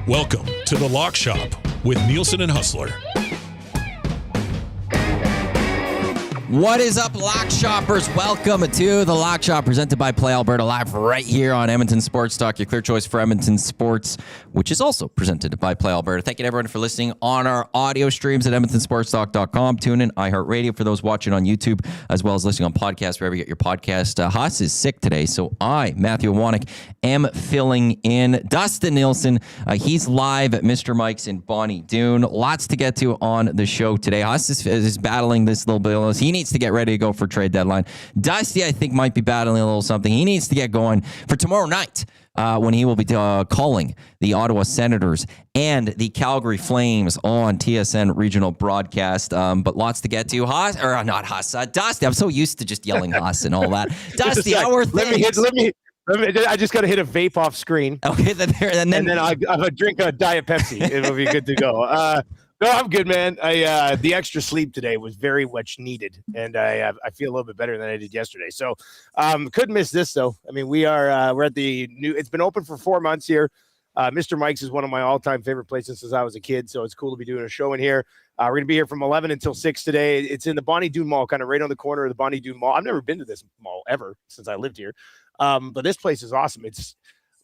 Welcome to The Lock Shop with Nielsen and Hustler. What is up, Lock Shoppers? Welcome to The Lock Shop, presented by Play Alberta, live right here on Edmonton Sports Talk, your clear choice for Edmonton sports, which is also presented by Play Alberta. Thank you to everyone for listening on our audio streams at edmontonsportstalk.com. Tune in, iHeartRadio for those watching on YouTube, as well as listening on podcasts, wherever you get your podcast. Haas is sick today, so I, Matthew Wanek, am filling in. Dustin Nielsen, he's live at Mr. Mike's in Bonnie Doon. Lots to get to on the show today. Haas is battling this little bit. He needs to get ready to go for trade deadline. Dusty, I think, might be battling a little something. He needs to get going for tomorrow night when he will be calling the Ottawa Senators and the Calgary Flames on TSN regional broadcast. But lots to get to. Dusty. I'm so used to just yelling Haas and all that. Dusty, how are things? Let me. I just got to hit a vape off screen. Okay, and then I'll drink a Diet Pepsi. It'll be good to go. No, I'm good, man. The extra sleep today was very much needed, and I feel a little bit better than I did yesterday. So, couldn't miss this though. I mean, we're at the new. It's been open for 4 months here. Mr. Mike's is one of my all-time favorite places since I was a kid, so it's cool to be doing a show in here. We're gonna be here from 11 until 6 today. It's in the Bonnie Doon Mall, kind of right on the corner of the Bonnie Doon Mall. I've never been to this mall ever since I lived here, but this place is awesome. It's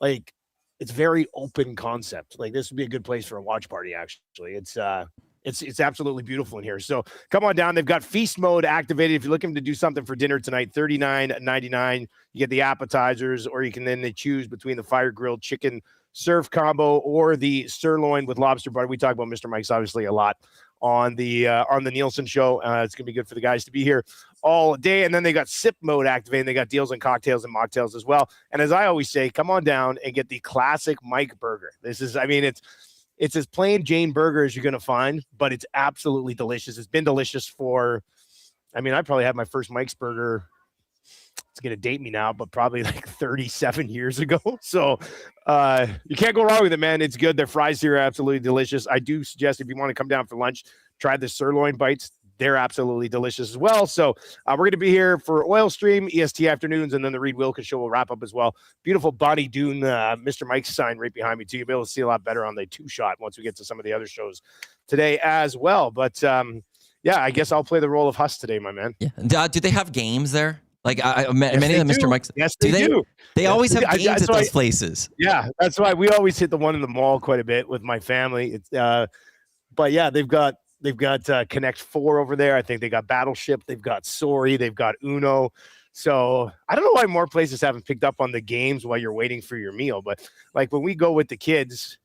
like. It's very open concept. Like this would be a good place for a watch party. Actually, it's absolutely beautiful in here. So come on down. They've got feast mode activated. If you're looking to do something for dinner tonight, $39.99. You get the appetizers, or you can then choose between the fire grilled chicken surf combo or the sirloin with lobster butter. We talk about Mr. Mike's obviously a lot on the Nielsen show. It's gonna be good for the guys to be here all day. And then they got sip mode activated. They got deals on cocktails and mocktails as well. And as I always say, come on down and get the classic Mike burger. This is, I mean, it's as plain Jane burger as you're going to find, but it's absolutely delicious. It's been delicious for, I mean, I probably had my first Mike's burger. It's going to date me now, but probably like 37 years ago. So you can't go wrong with it, man. It's good. Their fries here are absolutely delicious. I do suggest if you want to come down for lunch, try the sirloin bites. They're absolutely delicious as well. So we're going to be here for Oil Stream, EST Afternoons, and then the Reed Wilkins Show will wrap up as well. Beautiful Bonnie Doon, Mr. Mike's sign right behind me, too. You'll be able to see a lot better on the two-shot once we get to some of the other shows today as well. But, yeah, I guess I'll play the role of Huss today, my man. Yeah. Do they have games there? Like many of the Mr. Mike's. Yes, they do. They always have games at those places. Yeah, that's why we always hit the one in the mall quite a bit with my family. It's, but, yeah, they've got Connect 4 over there. I think they got Battleship. They've got Sorry. They've got Uno. So I don't know why more places haven't picked up on the games while you're waiting for your meal. But like when we go with the kids,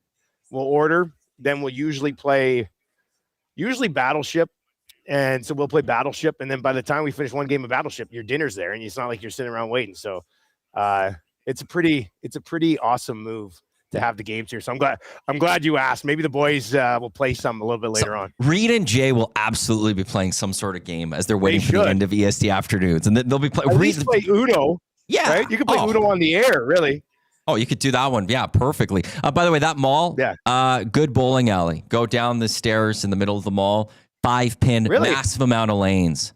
we'll order. Then we'll usually play Battleship. And so we'll play Battleship. And then by the time we finish one game of Battleship, your dinner's there. And it's not like you're sitting around waiting. So it's a pretty awesome move to have the games here. So I'm glad you asked. Maybe the boys will play some a little bit later on. Reed and Jay will absolutely be playing some sort of game as they're waiting for the end of EST Afternoons. And they'll be playing. At least play Uno. Yeah. Right? You can play Uno on the air, really. Oh, you could do that one. Yeah, perfectly. By the way, that mall, good bowling alley. Go down the stairs in the middle of the mall. 5-pin, massive amount of lanes.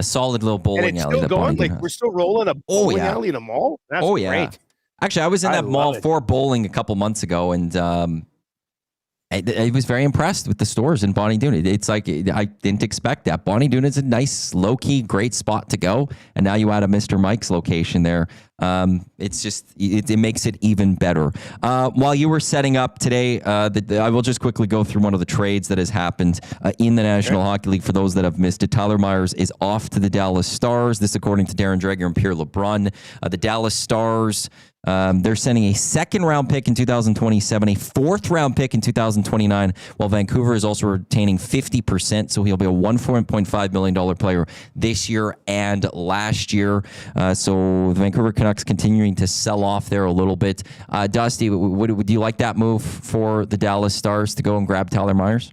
Solid little bowling alley. Still going? Like we're still rolling a bowling alley in a mall? That's great. Actually, I was in that mall for bowling a couple months ago, and I was very impressed with the stores in Bonnie Doon. It's like I didn't expect that. Bonnie Doon is a nice, low-key, great spot to go, and now you add a Mr. Mike's location there. It's just it makes it even better. While you were setting up today, I will just quickly go through one of the trades that has happened in the National Hockey League for those that have missed it. Tyler Myers is off to the Dallas Stars. This according to Darren Dreger and Pierre LeBrun. The Dallas Stars They're sending a second-round pick in 2027, a fourth-round pick in 2029, while Vancouver is also retaining 50%, so he'll be a $1.5 million player this year and last year. So the Vancouver Canucks continuing to sell off there a little bit. Dusty, would you like that move for the Dallas Stars to go and grab Tyler Myers?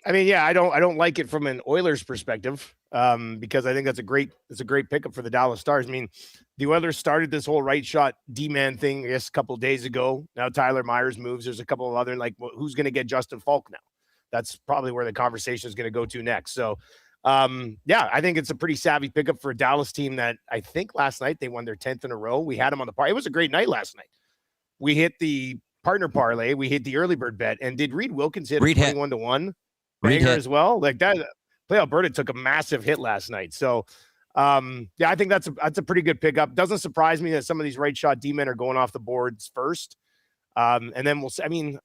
I mean, yeah, I don't like it from an Oilers perspective, because I think that's a great pickup for the Dallas Stars. I mean, the Oilers started this whole right shot D-man thing, I guess, a couple of days ago. Now Tyler Myers moves. There's a couple of other, like, who's going to get Justin Falk now? That's probably where the conversation is going to go to next. So, yeah, I think it's a pretty savvy pickup for a Dallas team that I think last night they won their 10th in a row. We had them on the parlay. It was a great night last night. We hit the partner parlay. We hit the early bird bet. And did Reed Wilkins hit 21-1? Banger as well, like that. Play Alberta took a massive hit last night, so yeah, I think that's a pretty good pickup. Doesn't surprise me that some of these right shot D-men are going off the boards first, and then we'll see. I mean,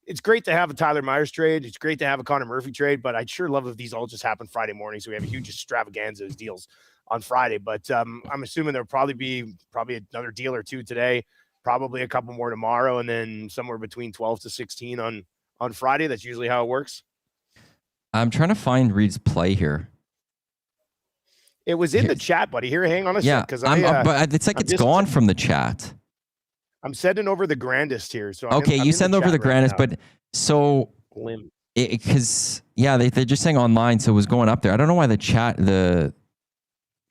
it's great to have a Tyler Myers trade. It's great to have a Connor Murphy trade, but I'd sure love if these all just happen Friday morning, so we have a huge extravaganza of deals on Friday. But I'm assuming there'll probably be another deal or two today, probably a couple more tomorrow, and then somewhere between 12 to 16 on Friday. That's usually how it works. I'm trying to find Reed's play here. It was in the chat, buddy. Here, hang on a sec, because but it's like it's gone from the chat. I'm sending over the grandest here. So okay, you send over the grandest, but so because they're just saying online, so it was going up there. I don't know why the chat the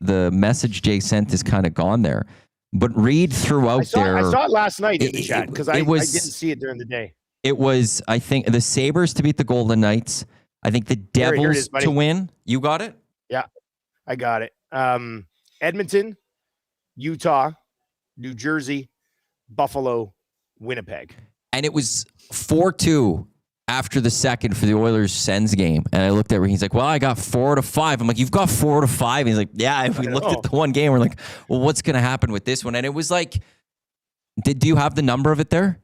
message Jay sent is kind of gone there, but Reed threw out there. I saw it last night in the chat because I didn't see it during the day. It was, I think, the Sabres to beat the Golden Knights. I think the Devils to win. You got it? Yeah, I got it. Edmonton, Utah, New Jersey, Buffalo, Winnipeg. And it was 4-2 after the second for the Oilers Sens game. And I looked at him. He's like, well, I got 4 out of 5. I'm like, you've got 4 out of 5. And he's like, yeah. If we looked at the one game, we're like, well, what's going to happen with this one? And it was like, do you have the number of it there?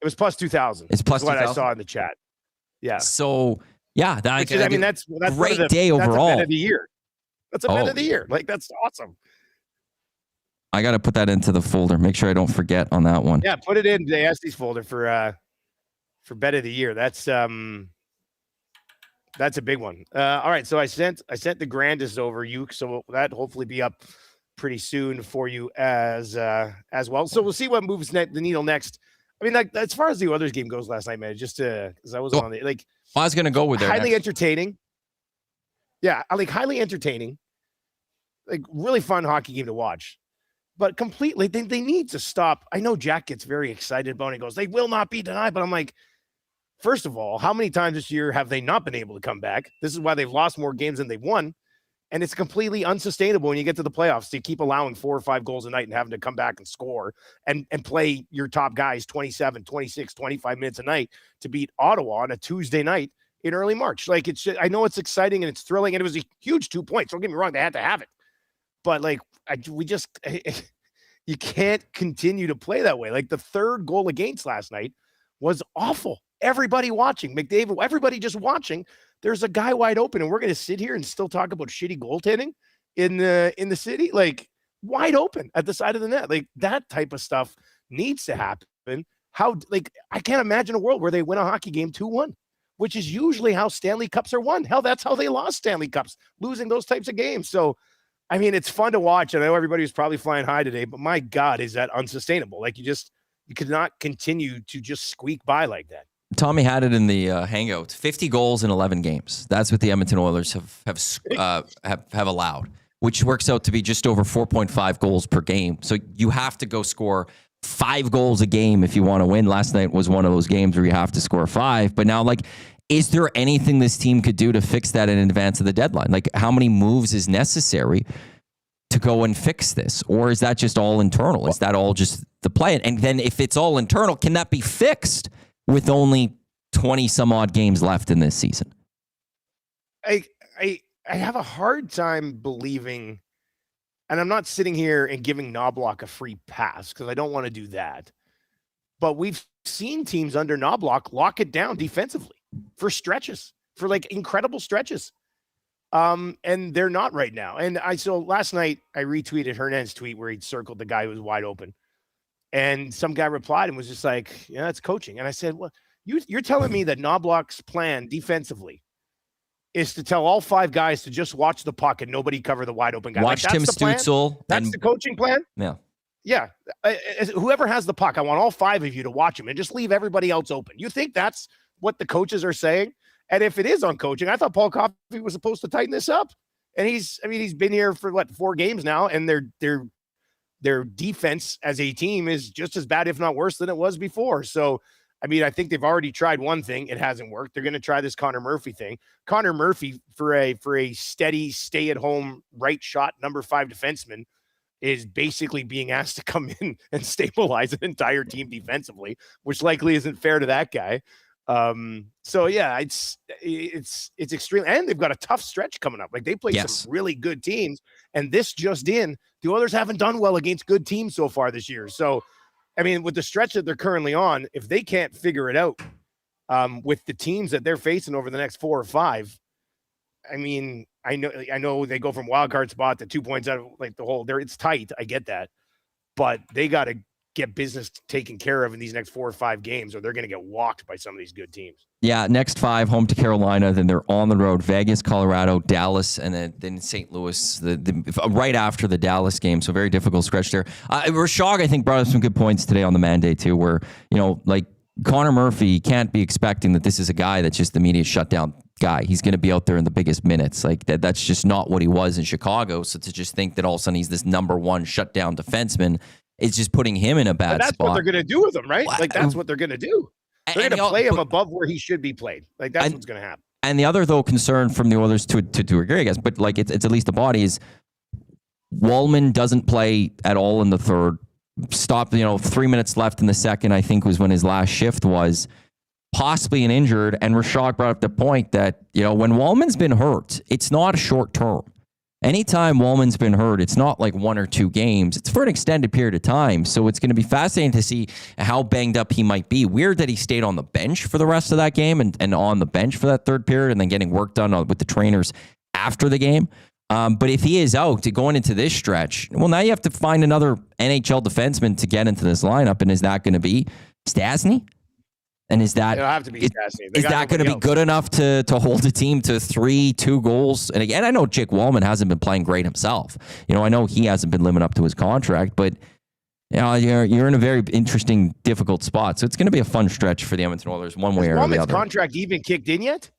It was plus 2,000. It's plus 2,000. What I saw in the chat. Yeah. So, yeah. That's great day overall. That's a bet of the year. That's a bet of the year. Like, that's awesome. I got to put that into the folder. Make sure I don't forget on that one. Yeah, put it in the Estes folder for bet of the year. That's a big one. All right, so I sent the grandest over you, so that hopefully be up pretty soon for you as well. So we'll see what moves the needle next. I mean, like, as far as the Oilers game goes last night, man, just because I wasn't on the I was gonna go with that. Highly entertaining. Yeah, highly entertaining. Like, really fun hockey game to watch. But completely, they need to stop. I know Jack gets very excited about it. He goes, they will not be denied. But I'm like, first of all, how many times this year have they not been able to come back? This is why they've lost more games than they've won. And it's completely unsustainable when you get to the playoffs to keep allowing 4 or 5 goals a night and having to come back and score and play your top guys 27, 26, 25 minutes a night to beat Ottawa on a Tuesday night in early March. Like, it's just, I know it's exciting and it's thrilling, and it was a huge 2 points. Don't get me wrong. They had to have it. But, like, you can't continue to play that way. Like, the third goal against last night was awful. Everybody watching, McDavid, everybody just watching. There's a guy wide open, and we're going to sit here and still talk about shitty goaltending in the city, like, wide open at the side of the net. Like, that type of stuff needs to happen. I can't imagine a world where they win a hockey game 2-1, which is usually how Stanley Cups are won. Hell, that's how they lost Stanley Cups, losing those types of games. So, I mean, it's fun to watch. And I know everybody was probably flying high today, but my God, is that unsustainable? Like, you could not continue to just squeak by like that. Tommy had it in the hangout. 50 goals in 11 games. That's what the Edmonton Oilers have allowed, which works out to be just over 4.5 goals per game. So you have to go score 5 goals a game if you want to win. Last night was one of those games where you have to score 5. But now, like, is there anything this team could do to fix that in advance of the deadline? Like, how many moves is necessary to go and fix this? Or is that just all internal? Is that all just the play? And then if it's all internal, can that be fixed with only 20 some odd games left in this season? I have a hard time believing, and I'm not sitting here and giving Knobloch a free pass because I don't want to do that. But we've seen teams under Knobloch lock it down defensively for stretches, for like incredible stretches. And they're not right now. And so last night I retweeted Hernan's tweet where he'd circled the guy who was wide open. And some guy replied and was just like, yeah, that's coaching. And I said, well, you're telling me that Knobloch's plan defensively is to tell all 5 guys to just watch the puck and nobody cover the wide open guy. Watch Tim Stützle. That's the coaching plan? Yeah. Yeah. Whoever has the puck, I want all 5 of you to watch him and just leave everybody else open. You think that's what the coaches are saying? And if it is on coaching, I thought Paul Coffey was supposed to tighten this up. And he's been here for 4 games now, and their defense as a team is just as bad, if not worse, than it was before. So, I think they've already tried one thing. It hasn't worked. They're going to try this Connor Murphy thing. Connor Murphy, for a steady, stay-at-home, right shot, number 5 defenseman, is basically being asked to come in and stabilize an entire team defensively, which likely isn't fair to that guy. So yeah, it's extreme, and they've got a tough stretch coming up. Like, they play some really good teams, and this just in, the others haven't done well against good teams so far this year. So, with the stretch that they're currently on, if they can't figure it out, with the teams that they're facing over the next 4 or 5, I know they go from wild card spot to 2 points out of the whole there. It's tight. I get that, but they got to get business taken care of in these next 4 or 5 games, or they're going to get walked by some of these good teams. Yeah, next 5, home to Carolina, then they're on the road, Vegas, Colorado, Dallas, and then St. Louis, right after the Dallas game, so very difficult stretch there. Rashog, I think, brought up some good points today on the mandate, too, where, Connor Murphy can't be expecting that this is a guy that's just the immediate shutdown guy. He's going to be out there in the biggest minutes. That's just not what he was in Chicago, so to just think that all of a sudden he's this number 1 shutdown defenseman, it's just putting him in a bad spot. That's what they're going to do with him, right? That's what they're going to do. They're going to play him above where he should be played. That's what's going to happen. And the other, though, concern from the Oilers to agree, I guess, but it's at least a body is Wallman doesn't play at all in the third. Stopped, 3 minutes left in the second, I think, was when his last shift was. Possibly an injured. And Rashog brought up the point that, when Wallman's been hurt, it's not a short term. Anytime Wallman's been hurt, it's not like 1 or 2 games. It's for an extended period of time. So it's going to be fascinating to see how banged up he might be. Weird that he stayed on the bench for the rest of that game and on the bench for that third period and then getting work done with the trainers after the game. But if he is out going into this stretch, well, now you have to find another NHL defenseman to get into this lineup. And is that going to be Stastny? And it'll have to be Stastny. Is that going to be good enough to hold the team to 3-2 goals? And again, I know Jake Wallman hasn't been playing great himself. I know he hasn't been living up to his contract, but you're in a very interesting, difficult spot. So it's going to be a fun stretch for the Edmonton Oilers, one way or the other. Has Wallman's contract even kicked in yet?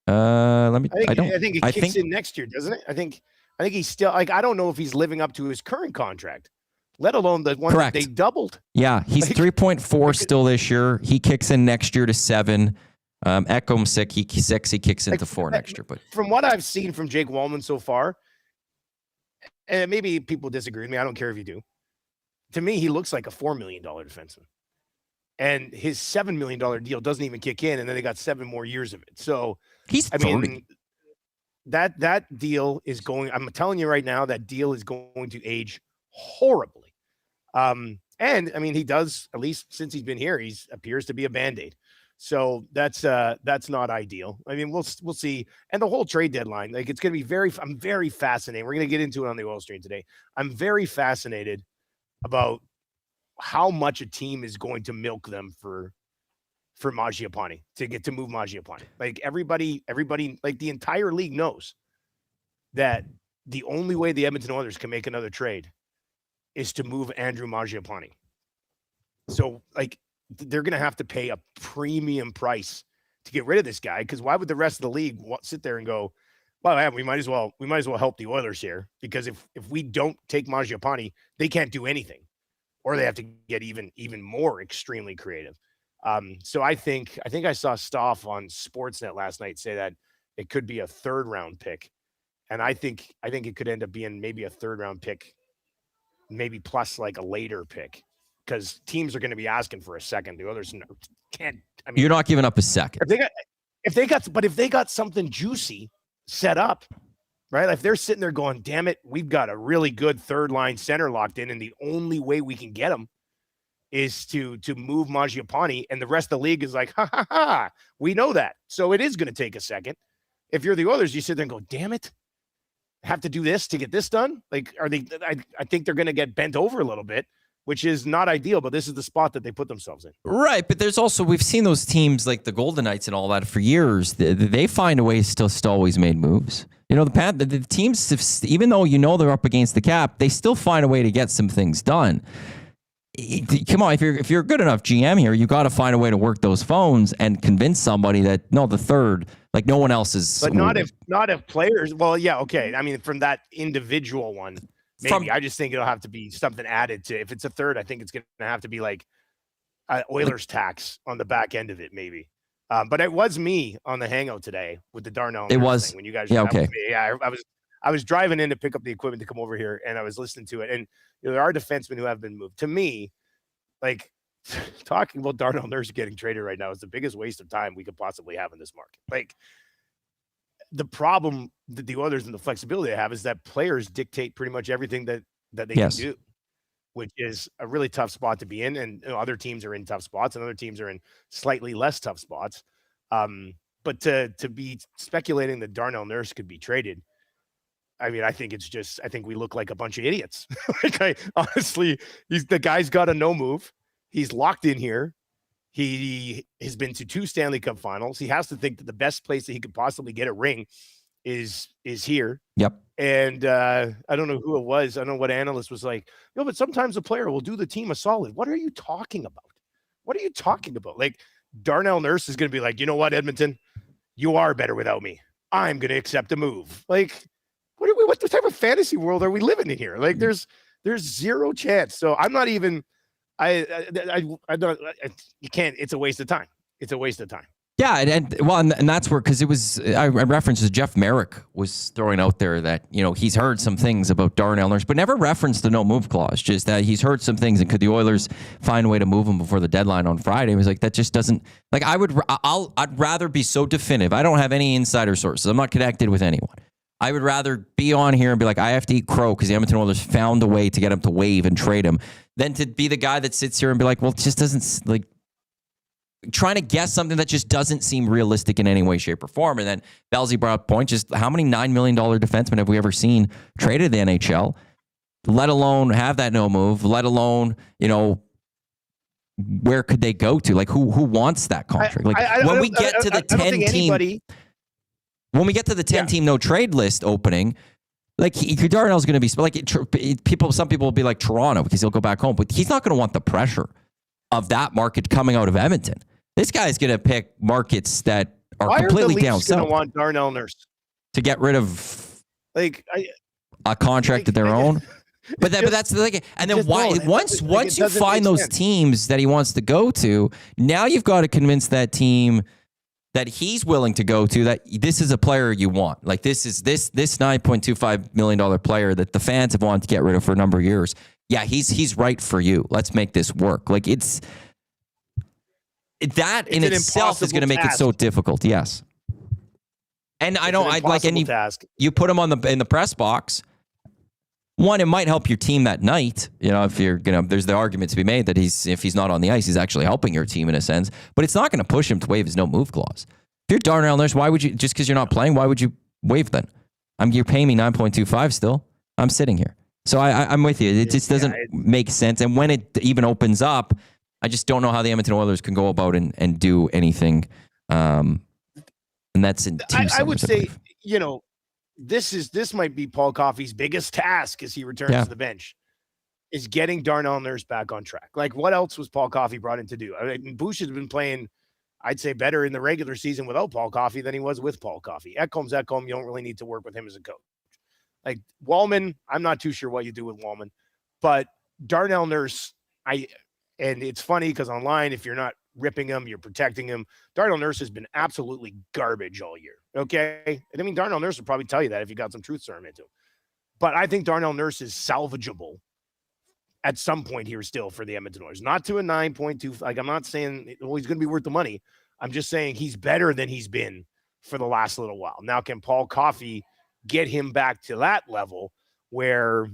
I think it kicks in next year, doesn't it? I think he's still I don't know if he's living up to his current contract, let alone the one that they doubled. Yeah, he's 3.4 still this year. He kicks in next year to 7. Ekholm 6. He kicks into 4 next year. But from what I've seen from Jake Wallman so far, and maybe people disagree with me, I don't care if you do. To me, he looks like a $4 million defenseman. And his $7 million deal doesn't even kick in, and then they got 7 more years of it. So he's 30. That deal is going. I'm telling you right now, that deal is going to age horribly. And he does, at least since he's been here, appears to be a Band-Aid. So that's not ideal. We'll see. And the whole trade deadline, it's going to be I'm very fascinated. We're going to get into it on the Oil Stream today. I'm very fascinated about how much a team is going to milk them for Mangiapane to move Mangiapane. Everybody, the entire league knows that the only way the Edmonton Oilers can make another trade is to move Andrew Mangiapane. So they're going to have to pay a premium price to get rid of this guy. Because why would the rest of the league sit there and go, well, man, we might as well help the Oilers here, because if we don't take Mangiapane, they can't do anything, or they have to get even more extremely creative. So I think I saw Stoff on Sportsnet last night say that it could be a 3rd round pick, and I think it could end up being maybe a 3rd round pick, maybe plus a later pick, because teams are going to be asking for a second. The others can't. You're not giving up a second. If they got something juicy set up, right? If they're sitting there going, damn it, we've got a really good 3rd line center locked in, and the only way we can get him is to move Mangiapane, and the rest of the league is like, ha, we know that. So it is going to take a second. If you're the Oilers, you sit there and go, damn it, have to do this to get this done. Like, are they? I think they're going to get bent over a little bit, which is not ideal, but this is the spot that they put themselves in. Right, but there's also, we've seen those teams like the Golden Knights and all that for years. They find a way still always made moves. The teams, even though they're up against the cap, they still find a way to get some things done. Come on, if you're a good enough GM here, you got to find a way to work those phones and convince somebody that the third, like no one else is. But not if players. Well, yeah, okay. I mean, from that individual one, maybe. I just think it'll have to be something added to. If it's a third, I think it's going to have to be like Oilers tax on the back end of it, maybe. But it was me on the hangout today with the Darnell. It was thing, when you guys. Yeah, okay. I was driving in to pick up the equipment to come over here, and I was listening to it. And there are defensemen who have been moved. To me, like talking about Darnell Nurse getting traded right now is the biggest waste of time we could possibly have in this market. Like, the problem that the Oilers and the flexibility they have is that players dictate pretty much everything that they can do, which is a really tough spot to be in. And other teams are in tough spots, and other teams are in slightly less tough spots. But to be speculating that Darnell Nurse could be traded, I mean, I think we look like a bunch of idiots. Honestly, the guy's got a no move. He's locked in here. He has been to 2 Stanley Cup finals. He has to think that the best place that he could possibly get a ring is here. Yep. And I don't know who it was. I don't know what analyst was like, but sometimes a player will do the team a solid. What are you talking about? What are you talking about? Like, Darnell Nurse is going to be like, you know what, Edmonton, you are better without me. I'm going to accept a move. Like, what type of fantasy world are we living in here? Like, there's zero chance. So I'm not even, I don't, you can't, it's a waste of time. It's a waste of time. Yeah. And that's where, because it was, I referenced Jeff Merrick was throwing out there that, he's heard some things about Darnell Nurse, but never referenced the no move clause, just that he's heard some things. And could the Oilers find a way to move him before the deadline on Friday? It was like, that just doesn't, like, I'd rather be so definitive. I don't have any insider sources. I'm not connected with anyone. I would rather be on here and be like, I have to eat crow because the Edmonton Oilers found a way to get him to waive and trade him, than to be the guy that sits here and be like, well, it just doesn't, like, trying to guess something that just doesn't seem realistic in any way, shape, or form. And then Belzy brought up a point, just how many $9 million defensemen have we ever seen traded to the NHL, let alone have that no move, let alone, where could they go to? Like, who wants that contract? When we get to the 10 team... When we get to the 10-team no trade list opening, like Darnell's going to be like some people will be like Toronto because he'll go back home, but he's not going to want the pressure of that market coming out of Edmonton. This guy's going to pick markets that are completely down south. Why are the Leafs going to want Darnell Nurse to get rid of a contract of their own? But that's the thing. And then once you find those teams that he wants to go to, now you've got to convince that team that he's willing to go to, that this is a player you want. Like, this $9.25 million player that the fans have wanted to get rid of for a number of years. Yeah, he's right for you. Let's make this work. Like, it's in itself is going to make it so difficult. Yes. And you put him in the press box. One, it might help your team that night. If you're there's the argument to be made that if he's not on the ice, he's actually helping your team in a sense. But it's not going to push him to waive his no move clause. If you're Darnell Nurse, why would you, just because you're not playing, why would you waive then? You're paying me 9.25 still. I'm sitting here. So I'm with you. It just doesn't make sense. And when it even opens up, I just don't know how the Edmonton Oilers can go about and do anything. And that's in two I would say, this might be Paul Coffey's biggest task as he returns to the bench, is getting Darnell Nurse back on track. Like, what else was Paul Coffey brought in to do? I mean, Bush has been playing, I'd say, better in the regular season without Paul Coffey than he was with Paul Coffey. Ekholm's Ekholm. You don't really need to work with him as a coach. Like, Wallman, I'm not too sure what you do with Wallman, but Darnell Nurse, and it's funny because online, if you're not ripping him, you're protecting him. Darnell Nurse has been absolutely garbage all year. Okay. And I mean, Darnell Nurse would probably tell you that if you got some truth serum into him. But I think Darnell Nurse is salvageable at some point here still for the Edmonton Oilers. Not to a 9.2. Like, I'm not saying he's going to be worth the money. I'm just saying he's better than he's been for the last little while. Now, can Paul Coffey get him back to that level where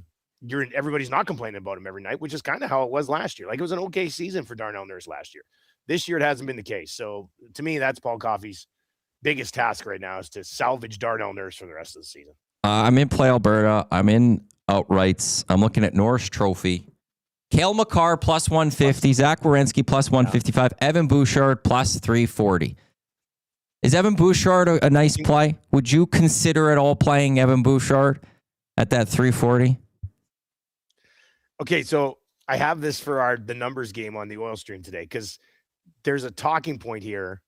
everybody's not complaining about him every night, which is kind of how it was last year. Like, it was an okay season for Darnell Nurse last year. This year, it hasn't been the case. So to me, that's Paul Coffey's biggest task right now is to salvage Darnell Nurse for the rest of the season. I'm in Play Alberta. I'm in outrights. I'm looking at Norris Trophy. Cale Makar plus 150. Zach Werenski plus 155. Evan Bouchard plus 340. Is Evan Bouchard a nice play? Would you consider at all playing Evan Bouchard at that 340? Okay, so I have this for the numbers game on the oil stream today because there's a talking point here.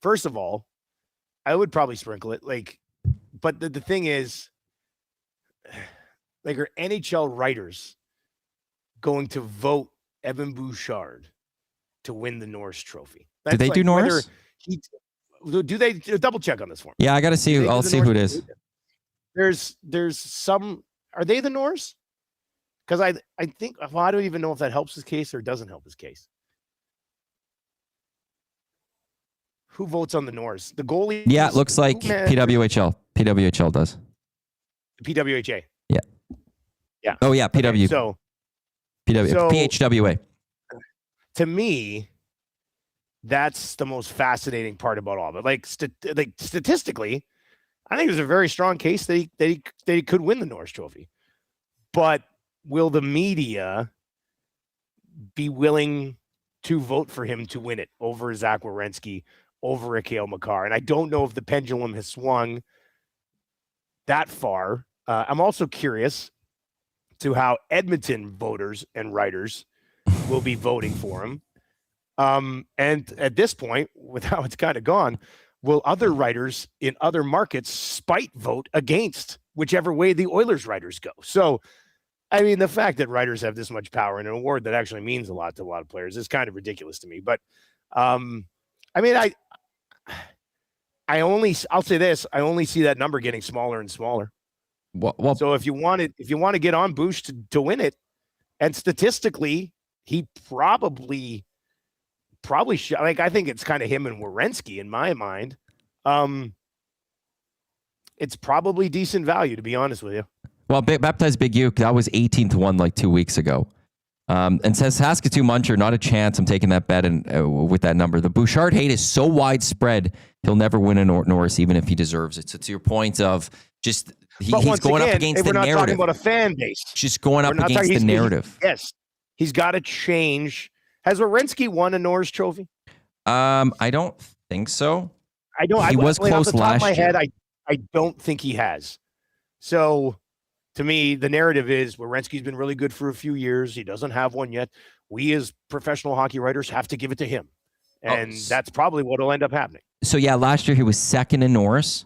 First of all, I would probably sprinkle it. But the thing is, are NHL writers going to vote Evan Bouchard to win the Norris Trophy? Do they do Norris? Do they double check on this one? Yeah, I got to see. I'll see who it is. There's some. Are they the Norris? Because I think, well, I don't even know if that helps his case or doesn't help his case. Who votes on the Norris? The goalie? Yeah, it looks like PWHL. PWHL does. PWHA. Yeah. Yeah. Oh, yeah, PW. Okay, so PHWA. To me, that's the most fascinating part about all of it. Statistically, I think there's a very strong case that he could win the Norris Trophy. But will the media be willing to vote for him to win it over Zach Werenski, over Cale Makar? And I don't know if the pendulum has swung that far. I'm also curious to how Edmonton voters and writers will be voting for him. And at this point, with how it's kind of gone, will other writers in other markets spite vote against whichever way the Oilers writers go? So, I mean, the fact that writers have this much power in an award that actually means a lot to a lot of players is kind of ridiculous to me. But, I mean, I'll say this: I only see that number getting smaller and smaller. Well, so if you want to get on Bush to win it, and statistically, he probably should. I think it's kind of him and Werenski in my mind. It's probably decent value, to be honest with you. Well, Baptized Big U, that was 18-1 like 2 weeks ago. And says Saskatoon Muncher, not a chance. I'm taking that bet with that number. The Bouchard hate is so widespread, he'll never win a Norris, even if he deserves it. So to your point of just he's going up against the narrative. We're not talking about a fan base. Just going up against the narrative. Yes, he's got to change. Has Werenski won a Norris Trophy? I don't think so. I don't. He was close last year. I don't think he has. So, to me, the narrative is Werenski's been really good for a few years. He doesn't have one yet. We, as professional hockey writers, have to give it to him. And that's probably what will end up happening. So, yeah, last year he was second in Norris.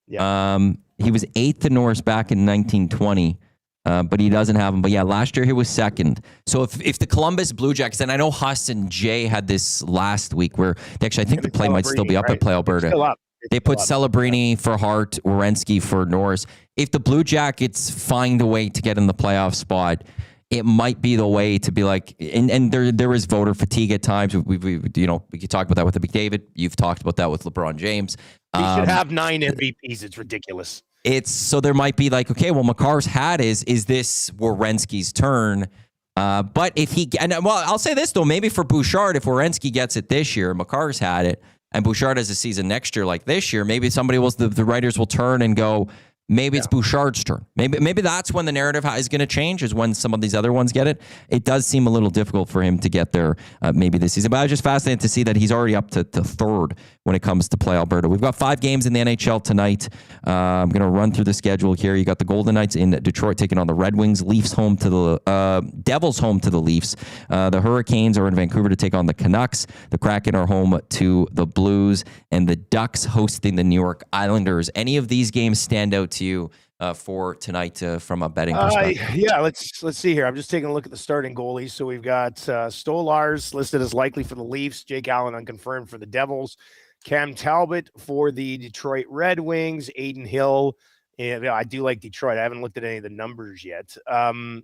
Yeah. He was eighth in Norris back in 1920, but he doesn't have him. But, yeah, last year he was second. So, if the Columbus Blue Jackets, and I know Huss and Jay had this last week where I think the play might still be up at Play Alberta. They put Celebrini for Hart, Werenski for Norris. If the Blue Jackets find a way to get in the playoff spot, it might be the way to be like, and there is voter fatigue at times. We could talk about that with the McDavid. You've talked about that with LeBron James. He should have 9 MVPs. It's ridiculous. So there might be like, okay, well, Makar's had is this Werenski's turn? But if I'll say this though, maybe for Bouchard, if Werenski gets it this year, Makar's had it, and Bouchard has a season next year like this year, maybe the writers will turn and go, maybe it's Bouchard's turn. Maybe that's when the narrative is going to change, is when some of these other ones get it. It does seem a little difficult for him to get there maybe this season. But I was just fascinated to see that he's already up to third when it comes to Play Alberta. We've got 5 games in the NHL tonight. I'm going to run through the schedule here. You got the Golden Knights in Detroit taking on the Red Wings. Leafs home to the Devils home to the Leafs. The Hurricanes are in Vancouver to take on the Canucks. The Kraken are home to the Blues, and the Ducks hosting the New York Islanders. Any of these games stand out to you for tonight from a betting perspective? Yeah, let's see here. I'm just taking a look at the starting goalies. So we've got Stolars listed as likely for the Leafs, Jake Allen unconfirmed for the Devils, Cam Talbot for the Detroit Red Wings, Aiden Hill. Yeah, I do like Detroit. I haven't looked at any of the numbers yet.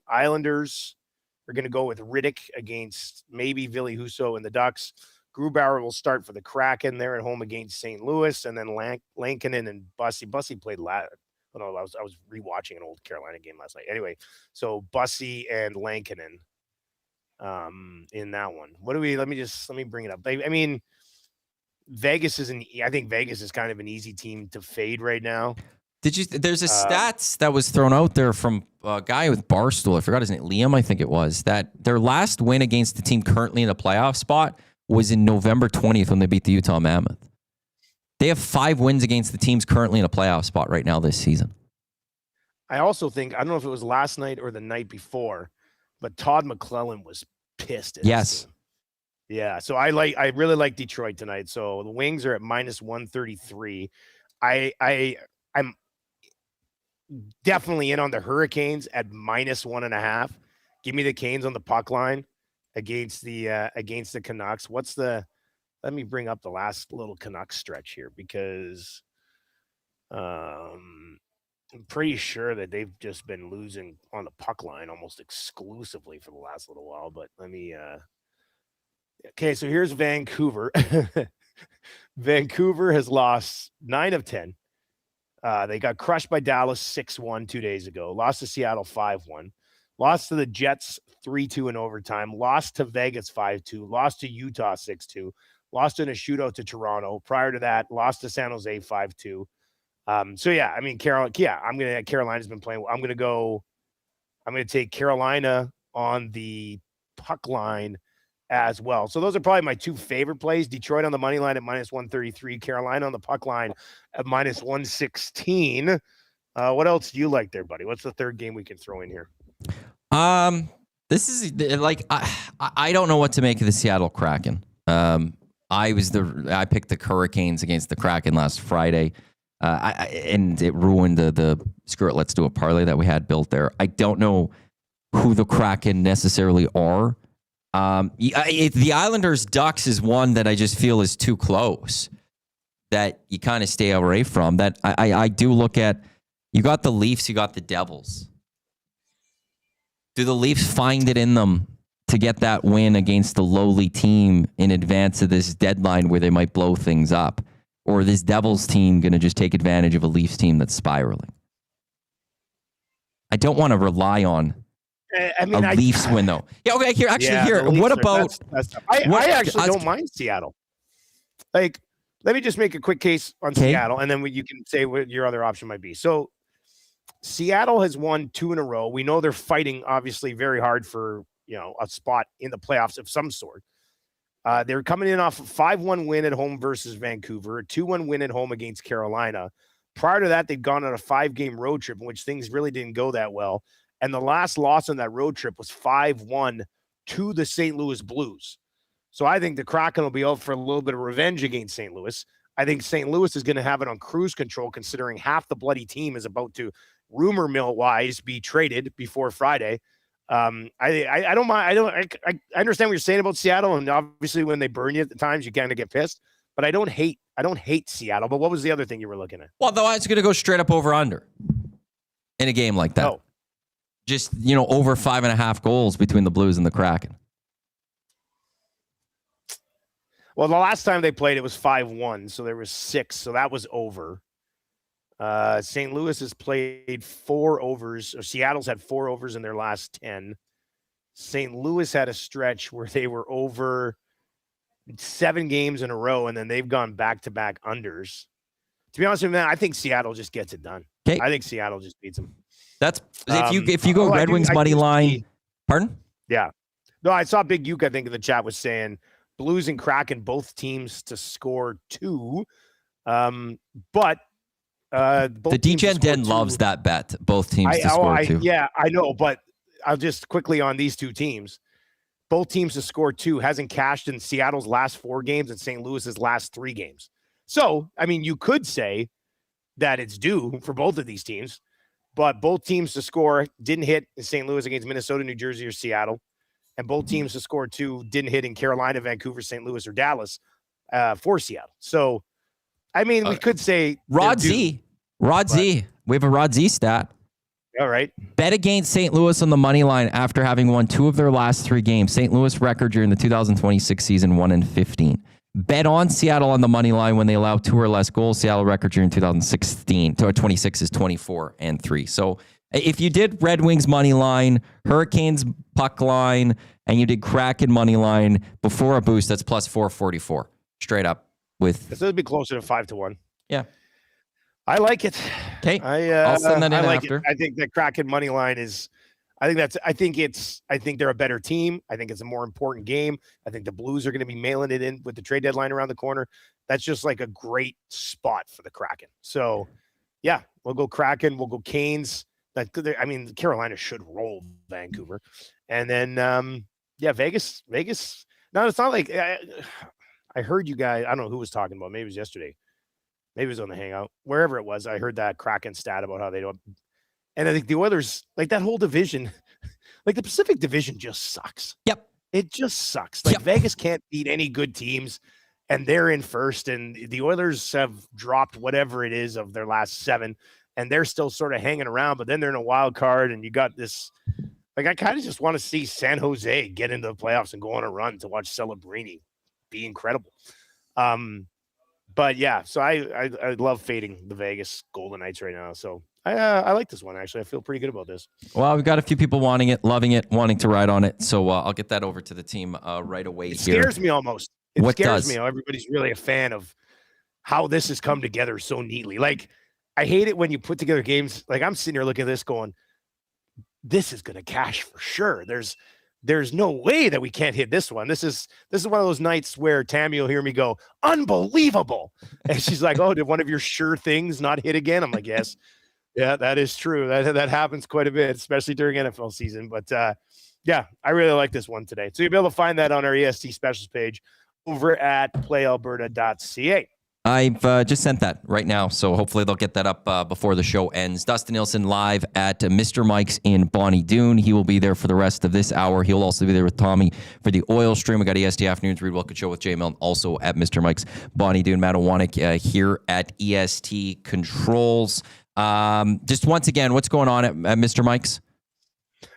Islanders are going to go with Riddick against maybe Ville Husso and the Ducks. Grubauer will start for the Kraken there at home against St. Louis, and then Lankinen and Bussy. Bussy played last. Oh, no, I was rewatching an old Carolina game last night. Anyway, so Bussy and Lankinen in that one. Let me bring it up. I mean, Vegas I think Vegas is kind of an easy team to fade right now. There's a stats that was thrown out there from a guy with Barstool. I forgot his name. Liam, I think it was. That their last win against the team currently in the playoff spot was in November 20th when they beat the Utah Mammoth. They have 5 wins against the teams currently in a playoff spot right now this season. I also think, I don't know if it was last night or the night before, but Todd McClellan was pissed at Yes. this team. Yeah, so I really like Detroit tonight. So the Wings are at minus 133. I'm definitely in on the Hurricanes at minus 1.5. Give me the Canes on the puck line against the Canucks. Let me bring up the last little Canucks stretch here because I'm pretty sure that they've just been losing on the puck line almost exclusively for the last little while. But let me okay, so here's Vancouver. Vancouver has lost 9 of 10. They got crushed by Dallas 6-1 2 days ago. Lost to Seattle 5-1. Lost to the Jets 3-2 in overtime. Lost to Vegas 5-2. Lost to Utah 6-2. Lost in a shootout to Toronto. Prior to that, lost to San Jose 5-2. So yeah, I mean, Carolina's been playing. I'm going to take Carolina on the puck line as well. So those are probably my 2 favorite plays. Detroit on the money line at minus 133. Carolina on the puck line at minus 116. What else do you like there, buddy? What's the third game we can throw in here? This is like, I don't know what to make of the Seattle Kraken. I picked the Hurricanes against the Kraken last Friday. And it ruined the screw it, let's do a parlay that we had built there. I don't know who the Kraken necessarily are. The Islanders Ducks is one that I just feel is too close that you kind of stay away from. That I do look at. You got the Leafs, you got the Devils. Do the Leafs find it in them to get that win against the lowly team in advance of this deadline where they might blow things up? Or this Devils team going to just take advantage of a Leafs team that's spiraling? I don't want to rely on Leafs win, though. Yeah, okay, here. What about... I actually don't mind Seattle. Like, let me just make a quick case on Seattle, and then you can say what your other option might be. So, Seattle has won 2 in a row. We know they're fighting, obviously, very hard for, a spot in the playoffs of some sort. They're coming in off a 5-1 win at home versus Vancouver, a 2-1 win at home against Carolina. Prior to that, they'd gone on a 5-game road trip in which things really didn't go that well. And the last loss on that road trip was 5-1 to the St. Louis Blues. So I think the Kraken will be out for a little bit of revenge against St. Louis. I think St. Louis is going to have it on cruise control considering half the bloody team is about to, rumor mill-wise, be traded before Friday. I don't mind. I understand what you're saying about Seattle, and obviously when they burn you at the times, you kind of get pissed. But I don't hate Seattle. But what was the other thing you were looking at? Well, though, it's going to go straight up over under in a game like that. Just over 5.5 goals between the Blues and the Kraken. Well, the last time they played, it was 5-1, so there was 6, so that was over. St. Louis has played 4 overs, or Seattle's had 4 overs in their last 10. St. Louis had a stretch where they were over 7 games in a row, and then they've gone back-to-back unders. To be honest with you, man, I think Seattle just gets it done. Okay. I think Seattle just beats them. That's if you go Red Wings money line. Pardon? Yeah. No, I saw Big Uke, I think, in the chat was saying Blues and Kraken, both teams to score 2. But the DGen Den loves that bet. Both teams to score 2. Yeah, I know, but I'll just quickly on these 2 teams. Both teams to score 2 hasn't cashed in Seattle's last 4 games and St. Louis's last 3 games. So, I mean, you could say that it's due for both of these teams, but both teams to score didn't hit in St. Louis against Minnesota, New Jersey, or Seattle. And both teams to score 2 didn't hit in Carolina, Vancouver, St. Louis, or Dallas for Seattle. So, I mean, we could say Rod Z. We have a Rod Z stat. All right. Bet against St. Louis on the money line after having won 2 of their last 3 games. St. Louis record during the 2026 season 1-15. Bet on Seattle on the money line when they allow 2 or less goals. Seattle record during 2016 to 26 is 24-3. So if you did Red Wings money line, Hurricanes puck line, and you did Kraken money line before a boost, that's plus 444 straight up. with. So it'd be closer to 5-1. Yeah. I like it. Okay. I'll send that in after. I think the Kraken money line is. I think they're a better team. I think it's a more important game. I think the Blues are going to be mailing it in with the trade deadline around the corner. That's just like a great spot for the Kraken. So, yeah, we'll go Kraken. We'll go Canes. Carolina should roll Vancouver. And then, Vegas. No, it's not like I heard you guys. I don't know who was talking about. Maybe it was yesterday. Maybe it was on the Hangout. Wherever it was, I heard that Kraken stat about how they don't. And I think the Oilers, like that whole division, like the Pacific Division just sucks. Yep. It just sucks. Like Vegas can't beat any good teams, and they're in first. And the Oilers have dropped whatever it is of their last 7, and they're still sort of hanging around, but then they're in a wild card, and you got this. Like, I kind of just want to see San Jose get into the playoffs and go on a run to watch Celebrini be incredible. But yeah, so I love fading the Vegas Golden Knights right now. So I like this one, actually. I feel pretty good about this. Well, we've got a few people wanting it, loving it, wanting to ride on it. So I'll get that over to the team right away. It scares me almost. It scares me how everybody's really a fan of how this has come together so neatly. Like, I hate it when you put together games. Like, I'm sitting here looking at this going, this is going to cash for sure. There's no way that we can't hit this one. This is one of those nights where Tammy will hear me go, unbelievable. And she's like, oh, did one of your sure things not hit again? I'm like, yes. Yeah, that is true. That happens quite a bit, especially during NFL season. But yeah, I really like this one today. So you'll be able to find that on our EST specials page over at playalberta.ca. I've just sent that right now, so hopefully they'll get that up before the show ends. Dustin Nielsen live at Mr. Mike's in Bonnie Doon. He will be there for the rest of this hour. He'll also be there with Tommy for the oil stream. We got EST Afternoons, Reed Wilkins Show with Jay Milton, also at Mr. Mike's Bonnie Doon. Matt Owanek here at EST Controls. Just once again, what's going on at Mr. Mike's?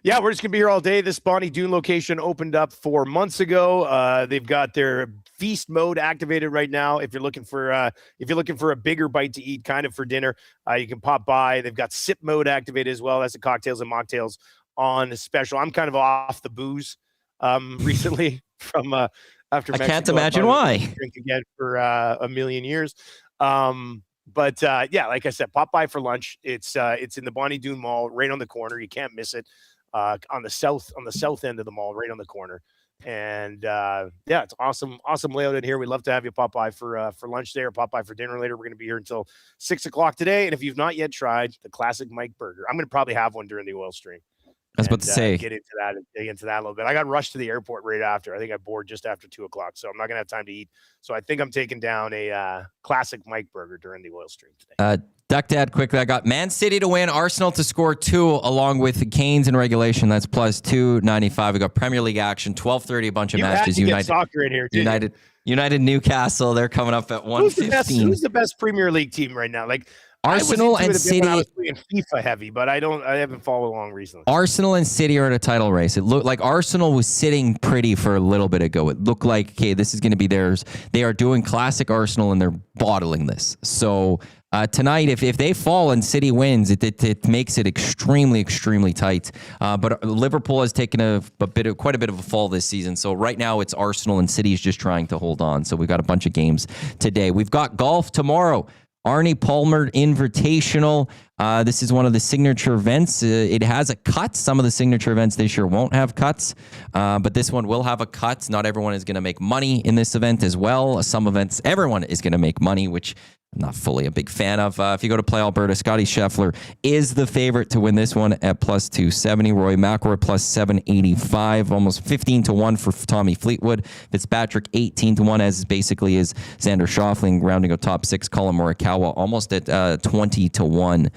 Yeah, we're just going to be here all day. This Bonnie Doon location opened up 4 months ago. They've got their feast mode activated right now. If you're looking for a bigger bite to eat kind of for dinner, you can pop by. They've got sip mode activated as well. That's the cocktails and mocktails on special. I'm kind of off the booze recently from after Mexico. I can't imagine why. Drink again for a million years. But like I said, pop by for lunch. It's in the Bonnie Doon Mall, right on the corner. You can't miss it. On the south end of the mall, right on the corner. And it's awesome layout in here. We'd love to have you pop by for lunch there, or pop by for dinner later. We're going to be here until 6:00 today. And if you've not yet tried the classic Mike Burger, I'm going to probably have one during the oil stream. I was about to say, get into that and dig into that a little bit. I got rushed to the airport right after. I think I boarded just after 2:00, so I'm not gonna have time to eat. So I think I'm taking down a classic Mike Burger during the oil stream today. Duck Dad, quickly. I got Man City to win, Arsenal to score 2, along with the Canes in regulation. That's plus 295. We got Premier League action, 12:30. A bunch of matches. United soccer in here. United Newcastle. They're coming up at 1:15. Who's the best Premier League team right now? Like, Arsenal and City. I was playing FIFA heavy, but I haven't followed along recently. Arsenal and City are in a title race. It looked like Arsenal was sitting pretty for a little bit ago. It looked like, okay, this is going to be theirs. They are doing classic Arsenal, and they're bottling this. So tonight, if they fall and City wins, it makes it extremely, extremely tight. But Liverpool has taken quite a bit of a fall this season. So right now, it's Arsenal and City is just trying to hold on. So we've got a bunch of games today. We've got golf tomorrow. Arnie Palmer Invitational. This is one of the signature events. It has a cut. Some of the signature events this year won't have cuts, but this one will have a cut. Not everyone is going to make money in this event as well. Some events, everyone is going to make money, which I'm not fully a big fan of. If you go to Play Alberta, Scotty Scheffler is the favorite to win this one at plus 270. Roy McIlroy plus 785, almost 15-1 for Tommy Fleetwood. Fitzpatrick 18-1, as basically is Xander Schauffele, rounding a top 6. Colin Morikawa almost at 20-1,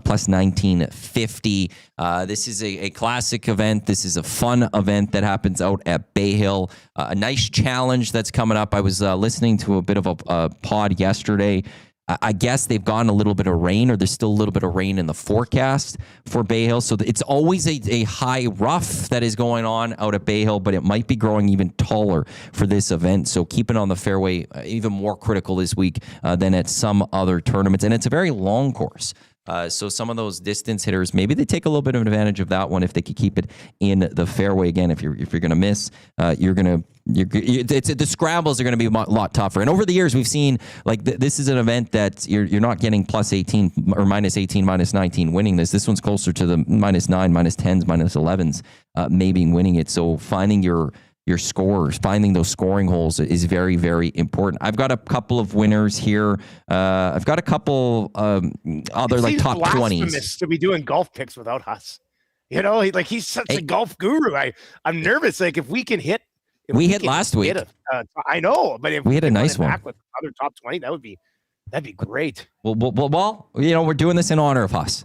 plus 1950. This is a classic event. This is a fun event that happens out at Bay Hill. A nice challenge that's coming up. I was listening to a bit of a pod yesterday. I guess they've gotten a little bit of rain, or there's still a little bit of rain in the forecast for Bay Hill. So it's always a high rough that is going on out at Bay Hill, but it might be growing even taller for this event. So keeping on the fairway even more critical this week than at some other tournaments. And it's a very long course. So some of those distance hitters, maybe they take a little bit of advantage of that one if they could keep it in the fairway. Again, if you're going to miss, the scrambles are going to be a lot tougher. And over the years, we've seen like this is an event that you're not getting plus 18 or minus 18, minus 19 winning this. This one's closer to the minus 9, minus 10s, minus 11s, maybe winning it. So finding your scores, finding those scoring holes is very, very important. I've got a couple of winners here. I've got a couple other like top 20s. To be doing golf picks without us, he's such a golf guru. I'm nervous. Like if we can hit, we hit last week. I know, but if we had a nice one back with other top 20, that'd be great. Well, we're doing this in honor of us.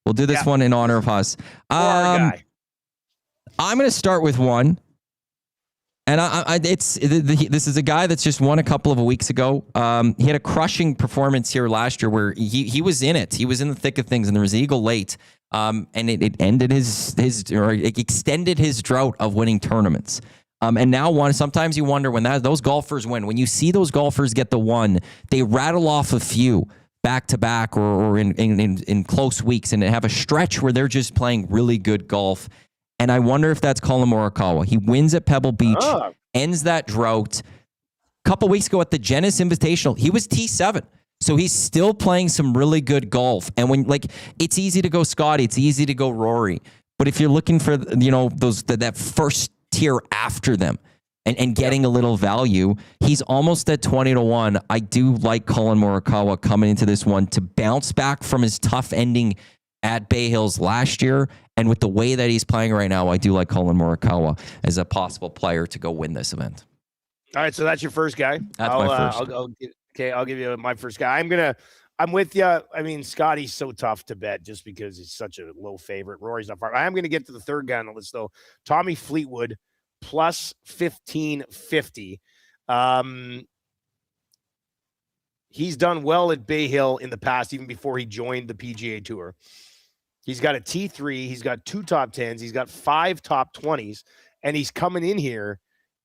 We'll do this one in honor of us. I'm going to start with one. And this is a guy that's just won a couple of weeks ago. He had a crushing performance here last year where he was in it. He was in the thick of things, and there was Eagle late, and it ended it extended his drought of winning tournaments. And now sometimes you wonder when those golfers win. When you see those golfers get the one, they rattle off a few back to back or in close weeks, and they have a stretch where they're just playing really good golf. And I wonder if that's Colin Morikawa. He wins at Pebble Beach, ends that drought. A couple weeks ago at the Genesis Invitational, he was T7. So he's still playing some really good golf. And when it's easy to go Scotty, it's easy to go Rory. But if you're looking for that first tier after them and getting a little value, he's almost at 20-1. I do like Colin Morikawa coming into this one to bounce back from his tough ending at Bay Hills last year. And with the way that he's playing right now, I do like Colin Morikawa as a possible player to go win this event. All right, so that's your first guy. That's my first. I'll give you my first guy. I'm with you. I mean, Scotty's so tough to bet just because he's such a low favorite. Rory's not far. I am going to get to the third guy on the list, though. Tommy Fleetwood, plus 1550. He's done well at Bay Hill in the past, even before he joined the PGA Tour. He's got a T3. He's got 2 top 10s. He's got 5 top 20s. And he's coming in here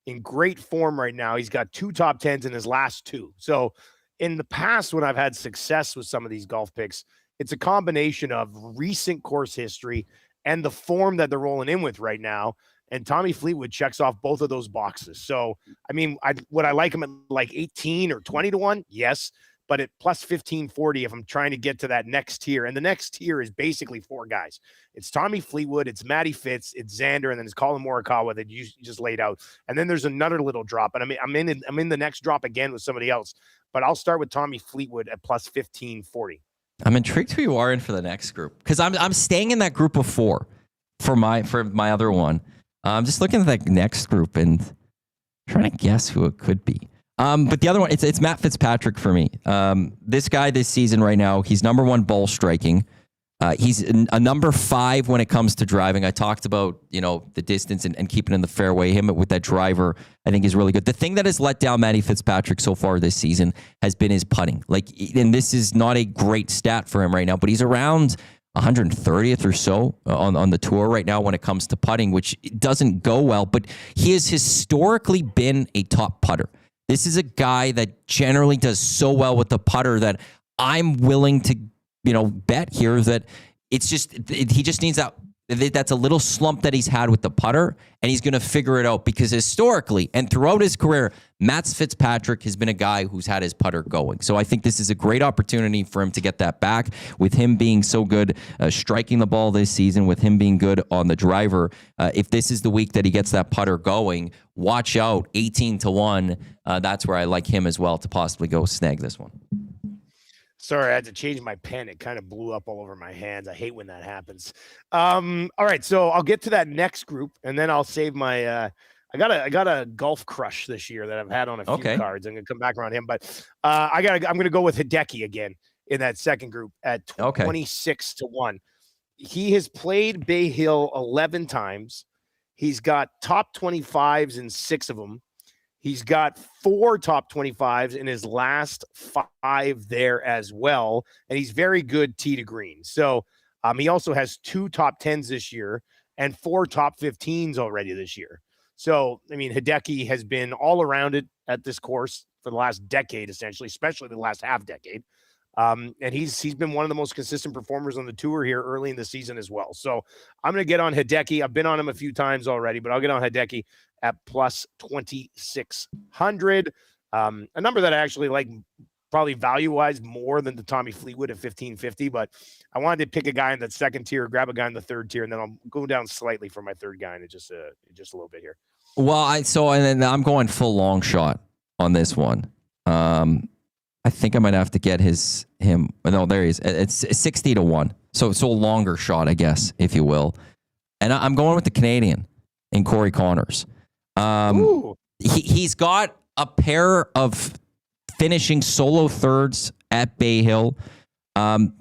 in great form right now. He's got 2 top 10s in his last 2. So in the past, when I've had success with some of these golf picks, it's a combination of recent course history and the form that they're rolling in with right now. And Tommy Fleetwood checks off both of those boxes. So, I mean, would I like him at like 18 or 20-1? Yes. But at plus 1540, if I'm trying to get to that next tier, and the next tier is basically 4 guys. It's Tommy Fleetwood, it's Matty Fitz, it's Xander, and then it's Colin Morikawa that you just laid out. And then there's another little drop, and I'm in the next drop again with somebody else. But I'll start with Tommy Fleetwood at plus 1540. I'm intrigued who you are in for the next group because I'm staying in that group of 4 for my other one. I'm just looking at that next group and trying to guess who it could be. But the other one, it's Matt Fitzpatrick for me. This guy this season right now, he's number 1 ball striking. He's a number 5 when it comes to driving. I talked about, the distance and keeping in the fairway. Him with that driver, I think is really good. The thing that has let down Matty Fitzpatrick so far this season has been his putting. And this is not a great stat for him right now, but he's around 130th or so on the tour right now when it comes to putting, which doesn't go well, but he has historically been a top putter. This is a guy that generally does so well with the putter that I'm willing to, bet here that he just needs that's a little slump that he's had with the putter, and he's going to figure it out because historically and throughout his career, Matt Fitzpatrick has been a guy who's had his putter going. So I think this is a great opportunity for him to get that back with him being so good striking the ball this season, with him being good on the driver. If this is the week that he gets that putter going, watch out, 18-1. That's where I like him as well to possibly go snag this one. Sorry, I had to change my pen. It kind of blew up all over my hands. I hate when that happens. All right, so I'll get to that next group, and then I'll save my I got a golf crush this year that I've had on a few cards. I'm gonna come back around him, but I'm gonna go with Hideki again in that second group at 26-1. He has played Bay Hill 11 times. He's got top 25s in 6 of them. He's got 4 top 25s in his last 5 there as well. And he's very good tee to green. So he also has 2 top 10s this year and 4 top 15s already this year. So, I mean, Hideki has been all around it at this course for the last decade, essentially, especially the last half decade. And he's been one of the most consistent performers on the tour here early in the season as well. So I'm going to get on Hideki. I've been on him a few times already, but I'll get on Hideki at plus 2,600. A number that I actually like, probably value-wise more than the Tommy Fleetwood at 1,550, but I wanted to pick a guy in that second tier, grab a guy in the third tier, and then I'll go down slightly for my third guy in just a little bit here. Well, and then I'm going full long shot on this one. I think I might have to get him. No, there he is. It's 60 to 1. So a longer shot, I guess, if you will. And I'm going with the Canadian in Corey Connors. He's got a pair of finishing solo thirds at Bay Hill. And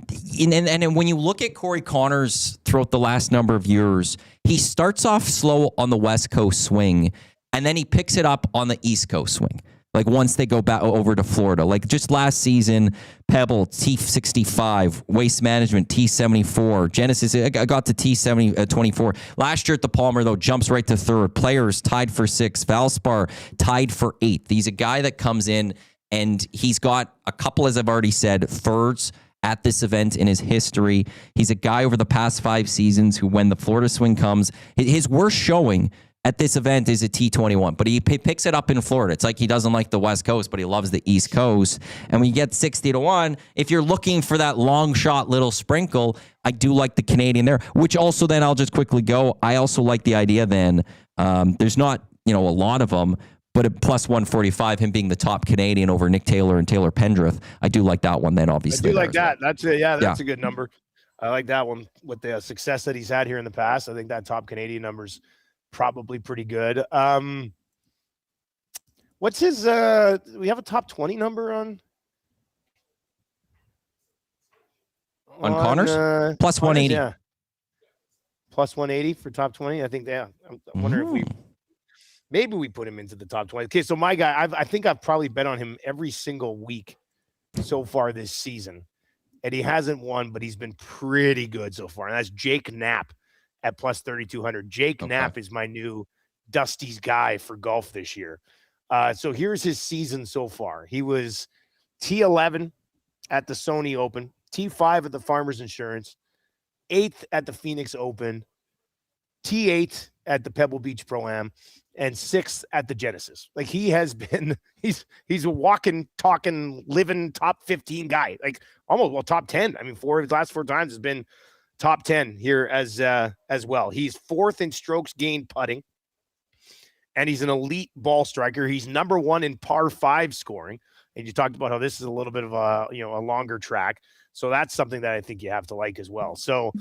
when you look at Corey Connors throughout the last number of years, he starts off slow on the West Coast swing, and then he picks it up on the East Coast swing. Like once they go back over to Florida, like just last season, Pebble T65, Waste Management T74, Genesis got to T24. Last year at the Palmer though, jumps right to third. Players tied for 6th. Valspar tied for 8th. He's a guy that comes in and he's got a couple, as I've already said, thirds at this event in his history. He's a guy over the past 5 seasons who, when the Florida swing comes, his worst showing at this event is a T21, but he picks it up in Florida. It's like he doesn't like the West Coast, but he loves the East Coast. And when you get 60 to 1, if you're looking for that long shot little sprinkle, I do like the Canadian there, which also then I'll just quickly go. I also like the idea then, there's not, a lot of them, but at plus 145, him being the top Canadian over Nick Taylor and Taylor Pendrith, I do like that one then, obviously. I do like that. That's a good number. I like that one with the success that he's had here in the past. I think that top Canadian number's probably pretty good. What's his we have a top 20 number on Connors? Plus 180. Yeah. Plus 180 for top 20. I think I'm wondering if maybe we put him into the top 20. Okay, so my guy, I think I've probably bet on him every single week so far this season. And he hasn't won, but he's been pretty good so far. And that's Jake Knapp at plus 3,200. Jake Knapp is my new Dusty's guy for golf this year. So here's his season so far. He was T11 at the Sony Open, T5 at the Farmers Insurance, 8th at the Phoenix Open, T8 at the Pebble Beach Pro-Am, and 6th at the Genesis. Like he has been, he's a walking, talking, living top 15 guy. Like almost top 10. I mean, his last 4 times has been top 10 here as well. He's 4th in strokes gained putting, and he's an elite ball striker. He's number 1 in par 5 scoring. And you talked about how this is a little bit of a longer track. So that's something that I think you have to like as well. So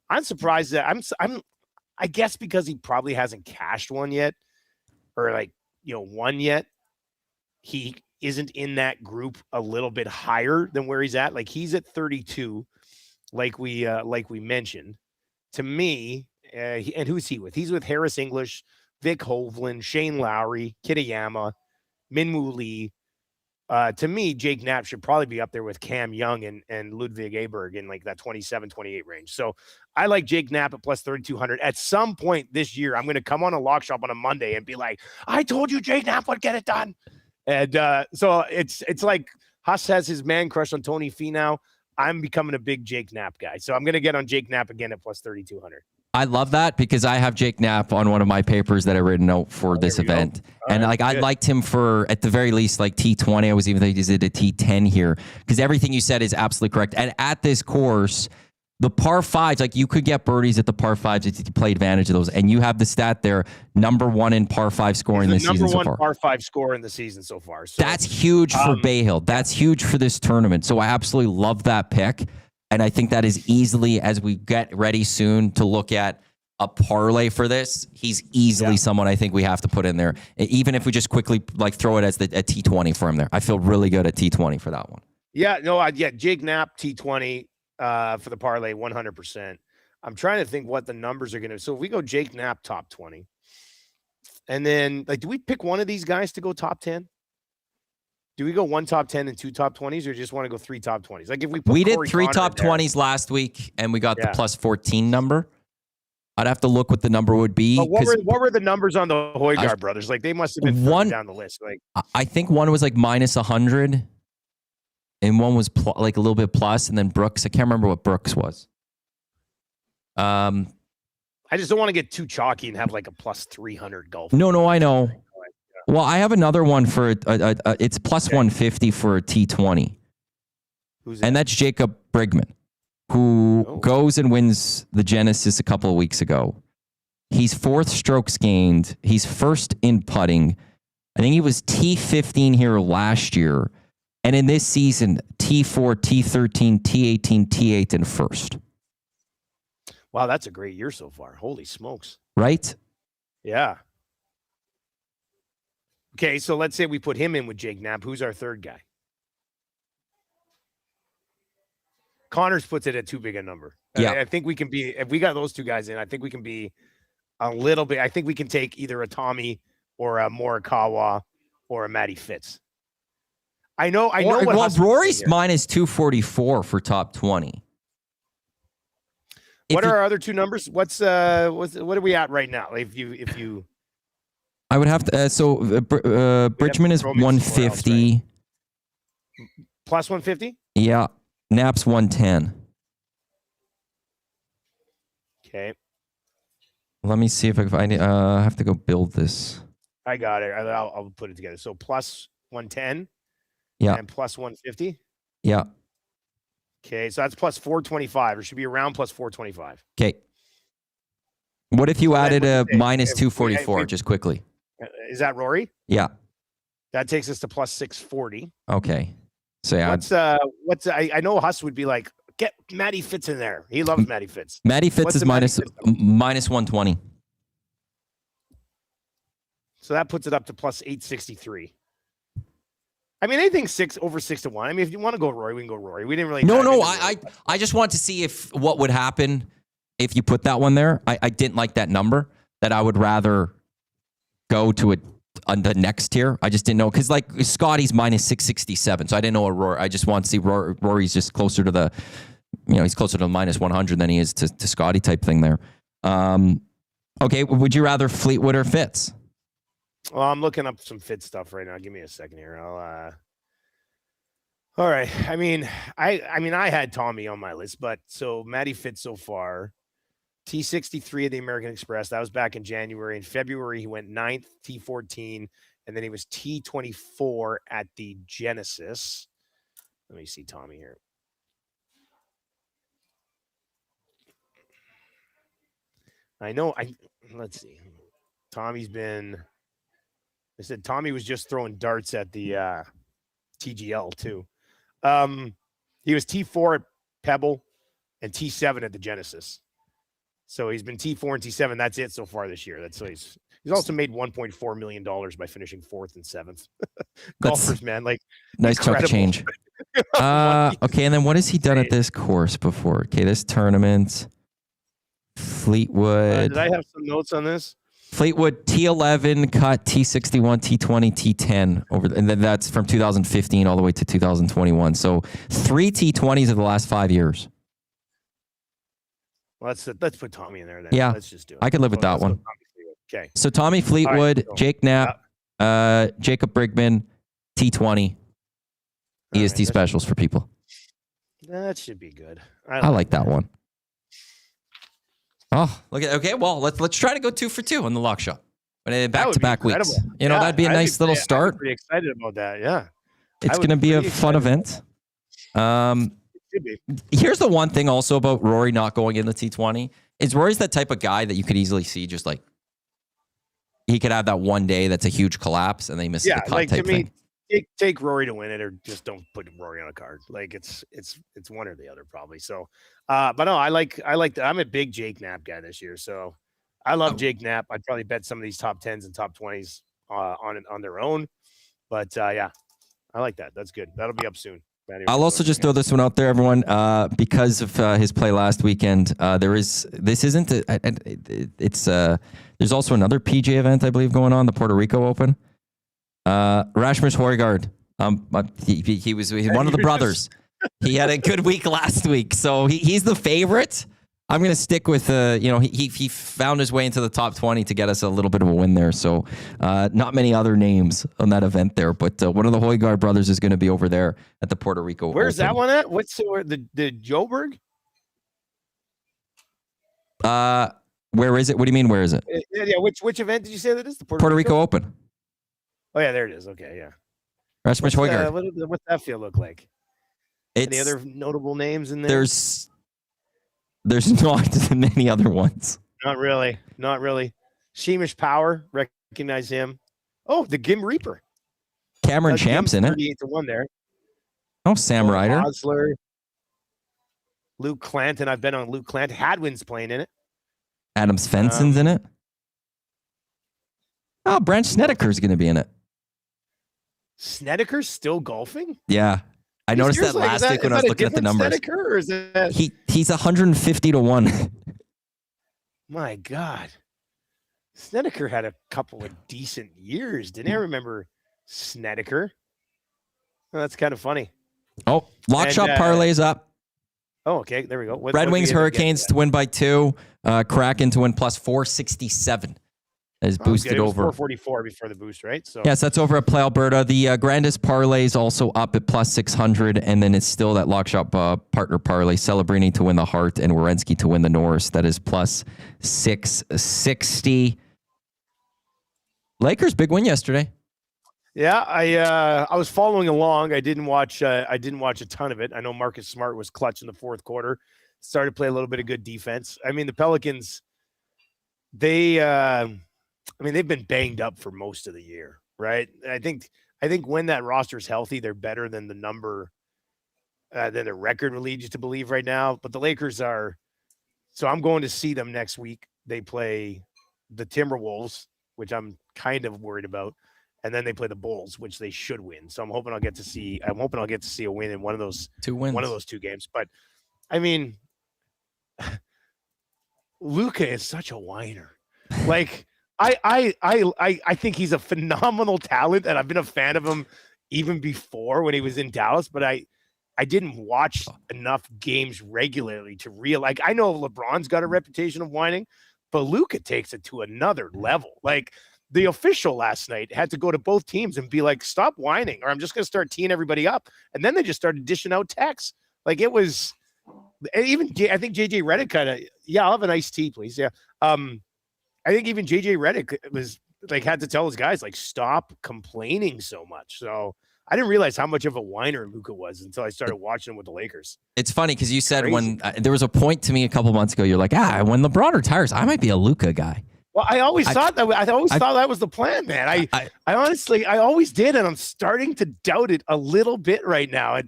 I'm surprised that I guess because he probably hasn't cashed one yet or won yet. He isn't in that group a little bit higher than where he's at. Like he's at 32. Like we mentioned, to me, and who's he with? He's with Harris English, Vic Hovland, Shane Lowry, Kitayama, Minwoo Lee. To me, Jake Knapp should probably be up there with Cam Young and Ludwig Aberg in like that 27, 28 range. So I like Jake Knapp at plus 3,200. At some point this year, I'm going to come on a lock shop on a Monday and be like, I told you Jake Knapp would get it done. And so it's like Huss has his man crush on Tony Finau. I'm becoming a big Jake Knapp guy. So I'm going to get on Jake Knapp again at plus 3,200. I love that because I have Jake Knapp on one of my papers that I written out for this event. And I liked him for, at the very least, like T20. I was even thinking he did a T10 here because everything you said is absolutely correct. And at this course, the par 5s, like you could get birdies at the par 5s if you play advantage of those. And you have the stat there, number 1 in par 5 scoring this season so far. Number 1 par 5 score in the season so far. So, that's huge for Bay Hill. That's huge for this tournament. So I absolutely love that pick. And I think that is easily, as we get ready soon to look at a parlay for this, he's easily someone I think we have to put in there. Even if we just quickly throw it as a T20 for him there. I feel really good at T20 for that one. Yeah, no, Jake Knapp, T20. For the parlay, 100%. I'm trying to think what the numbers are going to. So if we go Jake Knapp top 20, and then do we pick one of these guys to go top 10? Do we go 1 top 10 and 2 top 20s, or just want to go 3 top 20s? Like if we did 3 top 20s last week, and we got the plus 14 number. I'd have to look what the number would be. But what were the numbers on the Højgaard brothers? Like they must have been down the list. Like I think one was like minus 100. and one was like a little bit plus, and then Brooks. I can't remember what Brooks was. I just don't want to get too chalky and have like a plus 300 golf. No, I know. Well, I have another one for it's plus 150 for a T20. Who's that? And that's Jacob Brigman, who goes and wins the Genesis a couple of weeks ago. He's 4th strokes gained. He's first in putting. I think he was T15 here last year. And in this season, T4, T13, T18, T8, and first. Wow, that's a great year so far. Holy smokes. Right? Yeah. Okay, so let's say we put him in with Jake Knapp. Who's our third guy? Connors puts it at too big a number. Yeah. I think we can be, if we got those two guys in, I think we can be a little bit, I think we can take either a Tommy or a Morikawa or a Matty Fitz. I know. Well, Rory's minus 244 for top 20. What are our other two numbers? What are we at right now? If you, I would have to. Bridgman is 150. Else, right? Plus 150. Yeah, Knapp's 110. Okay. Let me see if I have to go build this. I got it. I'll put it together. So plus 110. Yeah. And plus 150. Yeah. Okay, so that's plus 425. Or should be around plus 425. Okay. What if you added a minus 244 just quickly? Is that Rory? Yeah. That takes us to plus 640. Okay. So yeah. I know Huss would be like, get Matty Fitz in there. He loves Matty Fitz. Matty Fitz is minus 120. So that puts it up to plus 863. I mean, anything over 6 to 1. I mean, if you want to go Rory, we can go Rory. We didn't really. No. I just want to see what would happen if you put that one there. I didn't like that number. That I would rather go to it on the next tier. I just didn't know because like Scotty's minus 667, so I didn't know a Rory. I just want to see Rory's just closer to the, he's closer to the minus 100 than he is to Scotty type thing there. Okay, would you rather Fleetwood or Fitz? Well, I'm looking up some Fitz stuff right now. Give me a second here. All right. I mean, I had Tommy on my list, but so Matty Fitz so far. T63 at the American Express. That was back in January. In February, he went 9th, T14, and then he was T24 at the Genesis. Let me see Tommy here. Let's see. Tommy's been, I said Tommy was just throwing darts at the TGL too. He was T4 at Pebble and T7 at the Genesis. So he's been T4 and T7. That's it so far this year. He's also made $1.4 million by finishing 4th and 7th. Golfers, man, like nice chunk of change. Okay, and then what has he done at this course before? Okay, this tournament, Fleetwood. Did I have some notes on this? Fleetwood T11 cut T61 T20 T10 and then that's from 2015 all the way to 2021. So 3 T20s of the last 5 years. Well, let's put Tommy in there then. Yeah, let's just do it. I could live with that one. Okay. So Tommy Fleetwood, right, Jake Knapp, Jacob Brigman, T20. EST specials for people. That should be good. I like that one. Oh, look at okay. Well, let's try to go 2 for 2 on the lock shop, but back-to-back weeks. That'd be a nice little start. I'm pretty excited about that. Yeah, it's going to be a fun event. Here's the one thing also about Rory not going in the T20 is Rory's that type of guy that you could easily see just like he could have that one day that's a huge collapse and they miss the cut like type to me, thing. Take Rory to win it or just don't put Rory on a card. Like it's one or the other probably. So, but no, I like that. I'm a big Jake Knapp guy this year, so I love Jake Knapp. I'd probably bet some of these top 10s and top 20s on their own. But yeah, I like that. That's good. That'll be up soon. I'll also just throw this one out there, everyone, because of his play last weekend. There's also another PGA event, I believe, going on, the Puerto Rico Open. Rasmus Højgaard, he was one of the brothers. He had a good week last week, so he's the favorite. I'm going to stick with, he found his way into the top 20 to get us a little bit of a win there. So not many other names on that event there, but one of the Højgaard brothers is going to be over there at the Puerto Rico Where's Open. that one at? What's the Joburg? Where is it? What do you mean, where is it? Yeah, which event did you say that is? The Puerto Rico Open. Oh, yeah, there it is. Okay, yeah. Rasmus Højgaard. What's that field look like? Any other notable names in there? There's not many other ones. Not really. Sheemish Power, recognize him. Oh, the Gim Reaper. Cameron Champ's in it. 38-1 there. Oh, Sam Ryder. Osler. Luke Clanton. I've been on Luke Clanton. Hadwin's playing in it. Adam Svensson's in it. Oh, Branch Snedeker's going to be in it. Snedeker's still golfing? Yeah. I noticed that last week when I was looking at the numbers. Snedeker, or is that... He's 150-1. My God. Snedeker had a couple of decent years. Didn't I remember Snedeker? Oh, that's kind of funny. Oh, lock shop parlays up. Oh, okay. There we go. Red Wings Hurricanes to win by 2. Kraken to win plus 467. Is boosted over 444 before the boost, right? So yes, that's over at Play Alberta. The Grandis parlay is also up at plus 600, and then it's still that lock shop partner parlay, Celebrini to win the Hart and Werenski to win the Norris. That is plus 660. Lakers big win yesterday. Yeah, I was following along. I didn't watch a ton of it. I know Marcus Smart was clutch in the fourth quarter. Started to play a little bit of good defense. I mean, the Pelicans, they've been banged up for most of the year, right? I think when that roster is healthy, they're better than the number than the record would lead you to believe right now. But the Lakers are, so I'm going to see them next week. They play the Timberwolves, which I'm kind of worried about, and then they play the Bulls, which they should win. So I'm hoping I'll get to see a win in one of those 2 wins, one of those 2 games. But I mean, Luka is such a whiner. Like I think he's a phenomenal talent, and I've been a fan of him even before when he was in Dallas, but I didn't watch enough games regularly to realize. Like, I know LeBron's got a reputation of whining, but Luka takes it to another level. Like, the official last night had to go to both teams and be like, stop whining, or I'm just going to start teeing everybody up. And then they just started dishing out texts. Like, it was even, I think JJ Redick kind of, I'll have an iced tea, please. Yeah. I think even JJ Redick was like, had to tell his guys, like, stop complaining so much. So I didn't realize how much of a whiner Luka was until I started watching him with the Lakers. It's funny because you said when there was a point to me a couple months ago, you're like, when LeBron retires, I might be a Luka guy. Well, I always thought that. I always thought that was the plan, man. I honestly, I always did, and I'm starting to doubt it a little bit right now.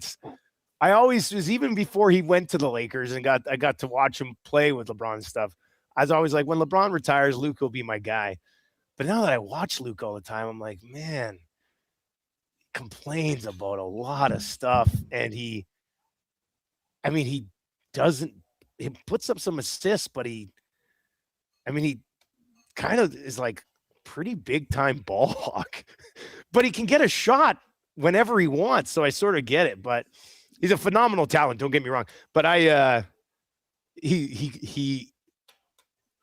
I always was, even before he went to the Lakers and I got to watch him play with LeBron and stuff. I was always like, when LeBron retires, Luka will be my guy. But now that I watch Luka all the time, I'm like, man, he complains about a lot of stuff, and he puts up some assists, but he kind of is like pretty big time ball hawk, but he can get a shot whenever he wants. So I sort of get it, but he's a phenomenal talent. Don't get me wrong. But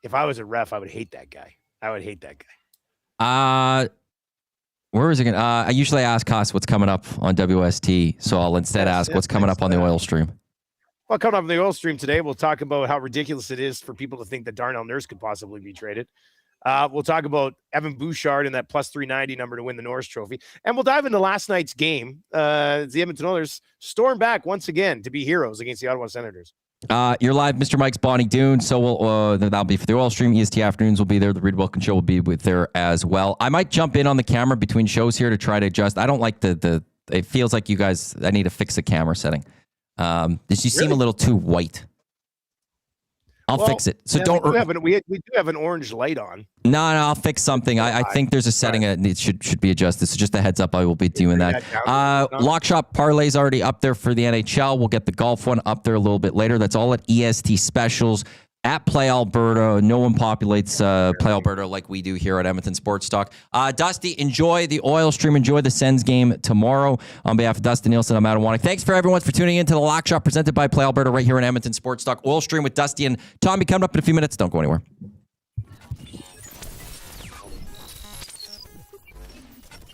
if I was a ref, I would hate that guy. Where is it going? I usually ask Haas what's coming up on WST. So I'll instead ask what's coming up on the oil stream. Well, coming up on the oil stream today, we'll talk about how ridiculous it is for people to think that Darnell Nurse could possibly be traded. We'll talk about Evan Bouchard and that plus 390 number to win the Norris Trophy. And we'll dive into last night's game. The Edmonton Oilers storm back once again to be heroes against the Ottawa Senators. You're live, Mr. Mike's Bonnie Doon. So that'll be for the oil stream. EST Afternoons will be there. The Reed Wilkins Show will be there as well. I might jump in on the camera between shows here to try to adjust. I don't like it feels like you guys, I need to fix the camera setting. You seem a little too white. I'll fix it. So we do have an orange light on. No, I'll fix something. I think there's a setting it should be adjusted. So just a heads up, I will be doing that. Lock Shop Parlay's already up there for the NHL. We'll get the golf one up there a little bit later. That's all at EST Specials. at Play Alberta. No one populates Play Alberta like we do here at Edmonton Sports Talk. Dusty, enjoy the oil stream. Enjoy the Sens game tomorrow. On behalf of Dustin Nielsen, I'm Adam Wanek. Thanks for everyone for tuning in to the Lock Shop presented by Play Alberta right here in Edmonton Sports Talk. Oil stream with Dusty and Tommy coming up in a few minutes. Don't go anywhere.